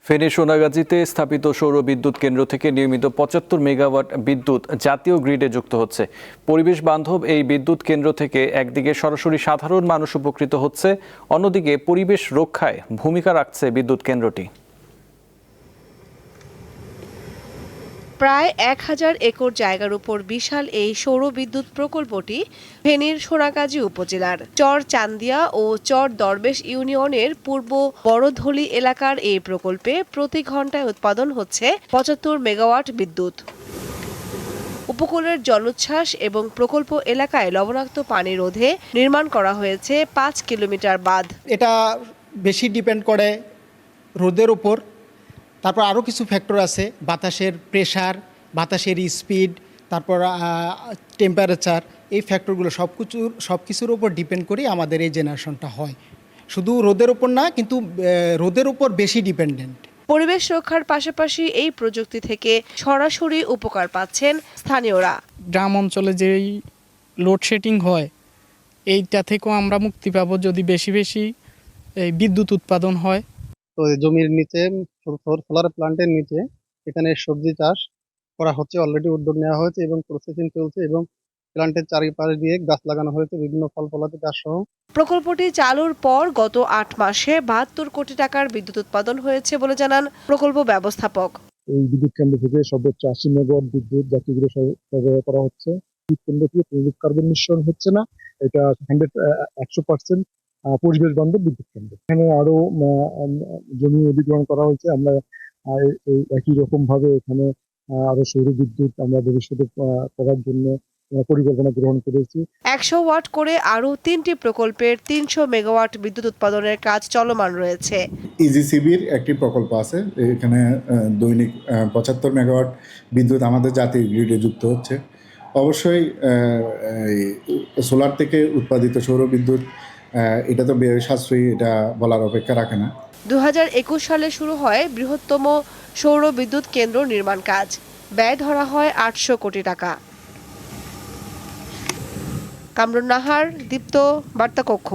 ফেনী সোনাগাজীতে স্থাপিত সৌর বিদ্যুৎ কেন্দ্র থেকে নিয়মিত ৭৫ মেগাওয়াট বিদ্যুৎ জাতীয় গ্রিডে যুক্ত হচ্ছে। পরিবেশ বান্ধব এই বিদ্যুৎ কেন্দ্র থেকে একদিকে সরাসরি সাধারণ মানুষ উপকৃত হচ্ছে, অন্যদিকে পরিবেশ রক্ষায় ভূমিকা রাখছে বিদ্যুৎ কেন্দ্রটি। প্রায় ১,০০০ একর জায়গার উপর বিশাল এই সৌর বিদ্যুৎ প্রকল্পটি ফেনীর সোনাগাজী উপজেলার চর চান্দিয়া ও চর দরবেশ ইউনিয়নের পূর্ব বড়ধলি এলাকার এই প্রকল্পে প্রতি ঘন্টায় উৎপাদন হচ্ছে ৭৫ মেগাওয়াট বিদ্যুৎ। উপকূলের জলোচ্ছ্বাস এবং প্রকল্প এলাকায় লবণাক্ত পানি রোধে নির্মাণ করা হয়েছে ৫ কিলোমিটার বাঁধ। এটা বেশি ডিপেন্ড করে রোদের উপর। তারপর আরও কিছু ফ্যাক্টর আছে, বাতাসের প্রেশার, বাতাসের স্পিড, তারপর টেম্পারেচার। এই ফ্যাক্টরগুলো সব কিছুর উপর ডিপেন্ড করে আমাদের এই জেনারেশনটা হয়। শুধু রোদের উপর না, কিন্তু রোদের উপর বেশি ডিপেন্ডেন্ট। পরিবেশ রক্ষার পাশাপাশি এই প্রযুক্তি থেকে সরাসরি উপকার পাচ্ছেন স্থানীয়রা। গ্রাম অঞ্চলে যেই লোডশেডিং হয়, এইটা থেকেও আমরা মুক্তি পাবো যদি বেশি বেশি এই বিদ্যুৎ উৎপাদন হয়। তো জমির নিচে সোলার প্ল্যান্টের নিচে এখানে সবজি চাষ করা হচ্ছে, অলরেডি উদ্যোগ নেওয়া হয়েছে এবং প্রসেসিং চলছে, এবং প্ল্যান্টের চারিপাশ দিয়ে গাছ লাগানো হয়েছে বিভিন্ন ফল ফলাদি গাছ সহ। প্রকল্পটি চালুর পর গত ৮ মাসে ৭২ কোটি টাকার বিদ্যুৎ উৎপাদন হয়েছে বলে জানান প্রকল্প ব্যবস্থাপক। এই বিদ্যুৎ কেন্দ্র থেকে সর্বোচ্চ ৮০ মেগাওয়াট বিদ্যুৎ জাতীয় গ্রিডে সরবরাহ করা হচ্ছে। বিদ্যুৎ কেন্দ্র থেকে তৈলুক কার্বন নিঃসরণ হচ্ছে না, এটা 100% পরিবেশ বান্ধব বিদ্যুৎ কেন্দ্র। এখানে আরো জমি অধিগ্রহণ করা হয়েছে। আমরা একই রকম ভাবে এখানে আরো সৌর বিদ্যুৎ আমরা ভবিষ্যতে করার জন্য পরিকল্পনা গ্রহণ করেছি। ১০০ ওয়াট করে আরও ৩টি প্রকল্পের ৩০০ মেগাওয়াট বিদ্যুৎ উৎপাদনের কাজ চলমান রয়েছে। ইজিসিবির একটি প্রকল্প আছে, এখানে দৈনিক ৭৫ মেগাওয়াট বিদ্যুৎ আমাদের জাতীয় গ্রিডে যুক্ত হচ্ছে। অবশ্যই সোলার থেকে উৎপাদিত সৌর বিদ্যুৎ এটা তো ব্যয় সাশ্রয়ী, এটা বলার অপেক্ষা রাখে না। ২০২১ সালে শুরু হয় বৃহত্তম সৌর বিদ্যুৎ কেন্দ্র নির্মাণ কাজ। ব্যয় ধরা হয় ৮০০ কোটি টাকা। কামরুন নাহার, দীপ্ত, বার্তা কক্ষ।